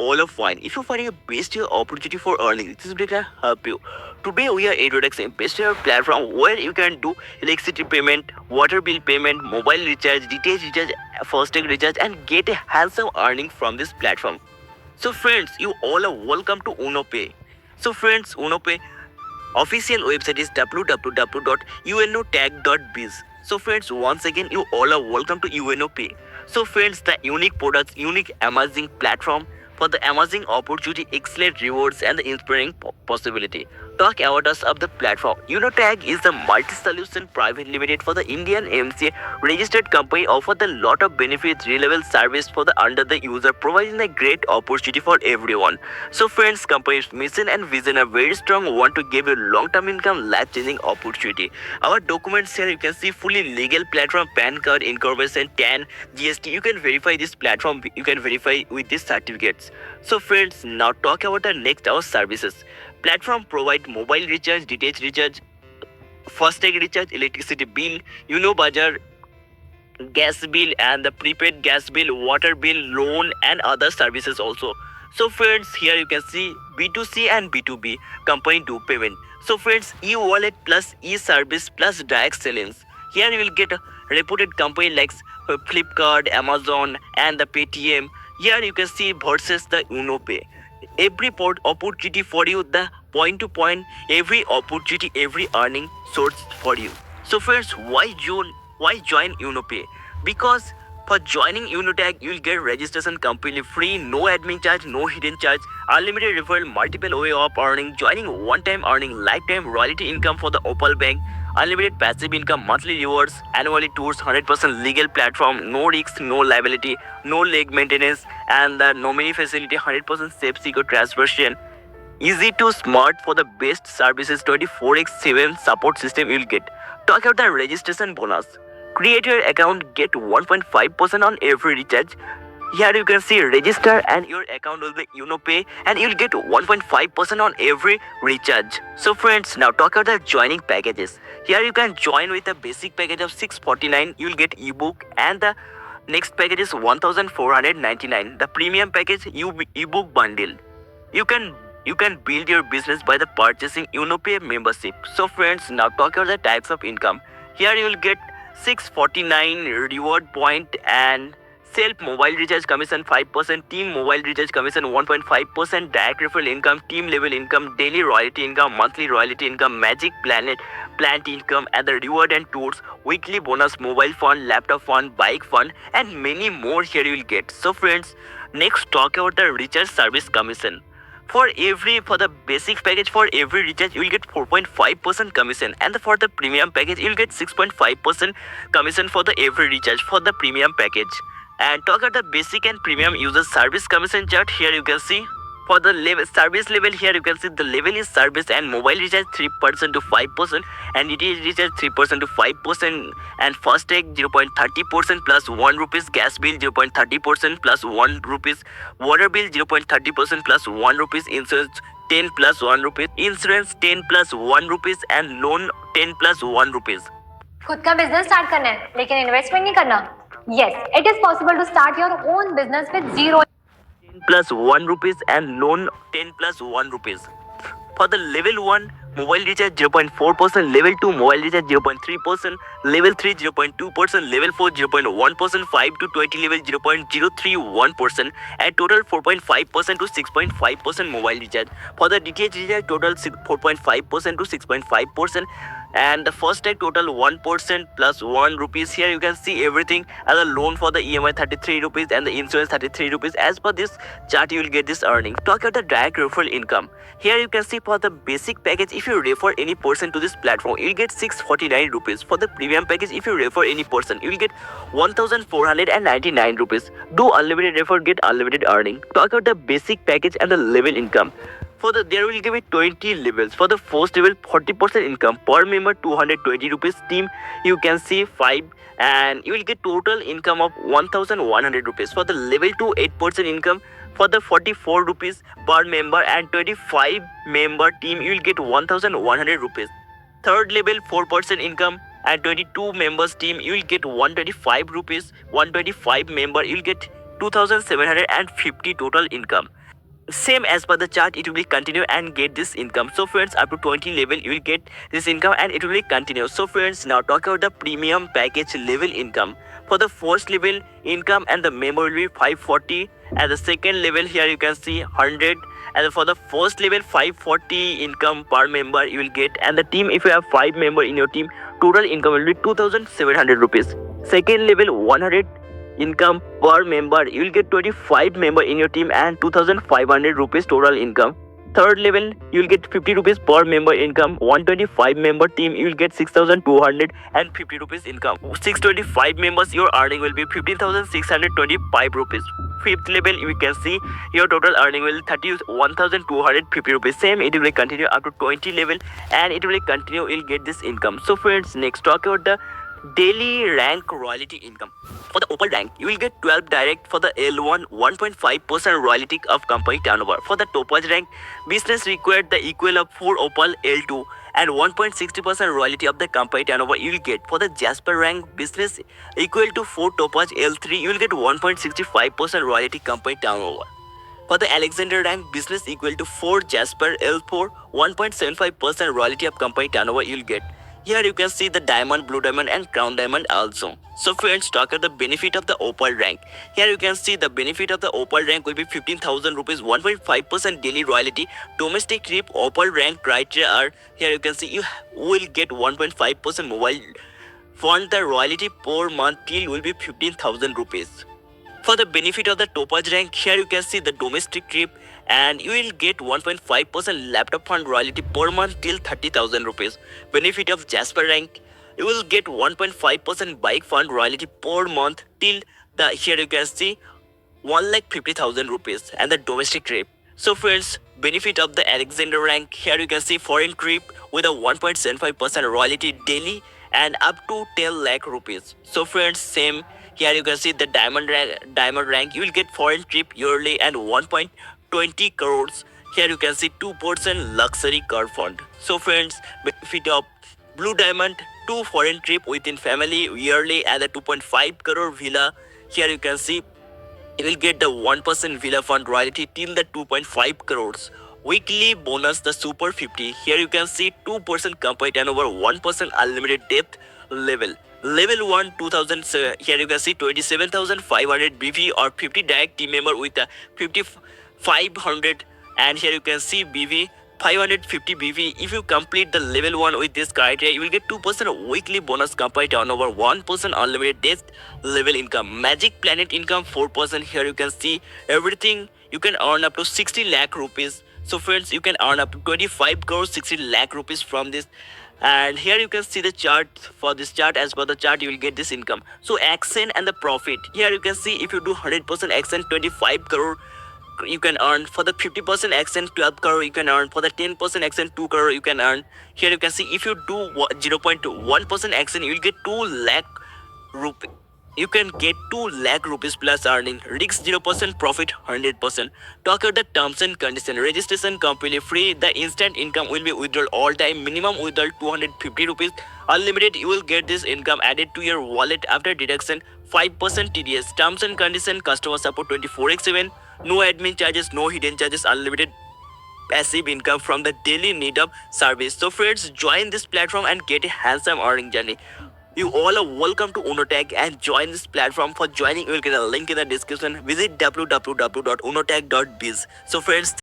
all are fine. If you're finding a best opportunity for earning, this video can help you. Today we are introducing best platform where you can do electricity payment, water bill payment, mobile recharge, DTH recharge, FASTag recharge, and get a handsome earning from this platform. So friends, you all are welcome to UnoPay. So friends, UnoPay official website is www.unotag.biz. So friends, once again, you all are welcome to UNOPay. So friends, the unique products, unique amazing platform for the amazing opportunity, excellent rewards, and the inspiring possibility. Talk about us of the platform. UnoTag is the multi-solution private limited for the Indian MCA registered company offer the lot of benefits, reliable service for the under the user, providing a great opportunity for everyone. So friends, company's mission and vision are very strong. Want to give you long-term income, life-changing opportunity. Our documents here you can see fully legal platform, PAN card, incorporation, TAN, GST. You can verify this platform. You can verify with these certificates. So friends, now talk about the next our services. Platform provide mobile recharge, DTH recharge, FASTag recharge, electricity bill, Bajar gas bill, and the prepaid gas bill, water bill, loan, and other services also. So friends, here you can see B2C and B2B company do payment. So friends, e-wallet plus e-service plus direct sellings. Here you will get a reputed company like Flipkart, Amazon, and the Paytm. Here you can see versus the UnoPay. Every port opportunity for you, the point to point, every opportunity, every earning source for you. So friends, why join UnoPay? Because for joining UnoTag, you'll get registration completely free, no admin charge, no hidden charge, unlimited referral, multiple way of earning, joining one-time earning, lifetime royalty income for the Opal Bank, unlimited passive income, monthly rewards, annually tours, 100% legal platform, no risks, no liability, no leg maintenance, and the nominee facility, 100% safe secure transmission. Easy to smart for the best services, 24x7 support system you'll get. Talk about the registration bonus. Create your account, get 1.5% on every recharge. Here you can see register and your account will be UnoPay and you'll get 1.5% on every recharge. So friends, now talk about the joining packages. Here you can join with a basic package of 649. You'll get ebook and the next package is 1499. The premium package ebook bundle. You can build your business by the purchasing UnoPay membership. So friends, now talk about the types of income. Here you will get 649 reward point and self mobile recharge commission 5%, team mobile recharge commission 1.5%, direct referral income, team level income, daily royalty income, monthly royalty income, magic plant income, and the reward and tours, weekly bonus, mobile fund, laptop fund, bike fund, and many more here you will get. So friends, next talk about the recharge service commission. For the basic package, for every recharge you will get 4.5% commission, and for the premium package you will get 6.5% commission for the every recharge for the premium package. And talk about the basic and premium user service commission chart. Here you can see for the service level. Here you can see the level is service and mobile recharge 3% to 5%, and DTH recharge 3% to 5%, and FASTag 0.30% plus 1 rupees, gas bill 0.30% plus 1 rupees, water bill 0.30% plus 1 rupees, insurance 10 plus 1 rupees, insurance 10 plus 1 rupees, and loan 10 plus 1 rupees. खुद का business start करना है लेकिन investment नहीं करना? Yes, it is possible to start your own business with zero. 10 plus 1 rupees and loan 10 plus 1 rupees. For the level 1, mobile recharge 0.4%, level 2 mobile recharge 0.3%, level 3 0.2%, level 4 0.1%, 5 to 20 level 0.031%, and total 4.5% to 6.5% mobile recharge. For the DTH recharge, total 4.5% to 6.5%, and the FASTag total 1% plus 1 rupees. Here you can see everything as a loan for the EMI 33 rupees and the insurance 33 rupees. As per this chart you will get this earning. Talk about the direct referral income. Here you can see for the basic package, if you refer any person to this platform you will get 649 rupees. For the premium package, if you refer any person you will get 1499 rupees. Do unlimited refer, get unlimited earning. Talk about the basic package and the level income. There will give it 20 levels. For the first level, 40% income per member, 220 rupees. Team, you can see 5, and you will get total income of 1100 rupees. For the level 2, 8% income. For the 44 rupees per member and 25 member team, you will get 1100 rupees. Third level, 4% income and 22 members team, you will get 125 rupees. 125 member, you will get 2750 total income. same as per the chart, it will be continue and get this income. So friends, up to 20 level you will get this income and it will be continue. So friends, now talk about the premium package level income. For the first level income and the member will be 540, and the second level here you can see 100, and for the first level 540 income per member you will get, and the team, if you have 5 member in your team, total income will be 2700 rupees. Second level 100 income per member, you will get 25 member in your team and 2500 rupees total income. Third level you will get 50 rupees per member income. 125 member team you will get 6250 rupees income. 625 members your earning will be 15625 rupees. Fifth level you can see your total earning will 31250 rupees. Same, it will continue up to 20 level and it will continue, you'll get this income. So friends, next talk about the daily rank royalty income. For the Opal rank, you will get 12 direct. For the L1, 1.5% royalty of company turnover. For the Topaz rank, business required the equal of 4 Opal L2 and 1.60% royalty of the company turnover you will get. For the Jasper rank, business equal to 4 Topaz L3, you will get 1.65% royalty company turnover. For the Alexander rank, business equal to 4 Jasper L4, 1.75% royalty of company turnover you will get. Here you can see the diamond, blue diamond and crown diamond also. So friends, talk about the benefit of the Opal rank. Here you can see the benefit of the Opal rank will be 15,000 rupees, 1.5% daily royalty. Domestic trip Opal rank criteria are, here you can see you will get 1.5% mobile fund. The royalty per month till will be 15,000 rupees. For the benefit of the Topaz rank, here you can see the domestic trip and you will get 1.5% laptop fund royalty per month till 30,000 rupees. Benefit of Jasper rank, you will get 1.5% bike fund royalty per month till the, here you can see 1,50,000 rupees and the domestic trip. So friends, benefit of the Alexander rank, here you can see foreign trip with a 1.75% royalty daily and up to 10 lakh rupees. So friends, same, here you can see the diamond rank, you will get foreign trip yearly and 1.20 crores. Here you can see 2% luxury car fund. So friends, benefit of blue diamond, 2 foreign trip within family yearly and a 2.5 crore villa. Here you can see you will get the 1% villa fund royalty till the 2.5 crores. Weekly bonus the super 50. Here you can see 2% company turnover, 1% unlimited depth level. Level 1 2000, here you can see 27,500 BV or 50 direct team member with a 5,500, and here you can see BV 550 BV. If you complete the level 1 with this criteria, you will get 2% weekly bonus company turnover, 1% unlimited depth level income. Magic Planet income 4%. Here you can see everything. You can earn up to 60 lakh rupees. So friends, you can earn up to 25 crores 60 lakh rupees from this. And here you can see the chart. For this chart, as per the chart, you will get this income. So action and the profit, here you can see if you do 100% action, 25 crore you can earn. For the 50% action, 12 crore you can earn. For the 10% action, 2 crore you can earn. Here you can see if you do 0.1% action, you will get 2 lakh rupees. You can get 2 lakh rupees plus earning. Risk 0%, profit 100%. Talk about the terms and condition. Registration completely free. The instant income will be withdrawal all time. Minimum withdrawal 250 rupees. Unlimited, you will get this income added to your wallet after deduction. 5% TDS. Terms and condition, customer support 24/7. No admin charges, no hidden charges. Unlimited passive income from the daily need of service. So friends, join this platform and get a handsome earning journey. You all are welcome to UnoTech and join this platform. For joining, you will get a link in the description. Visit www.unotech.biz. So friends,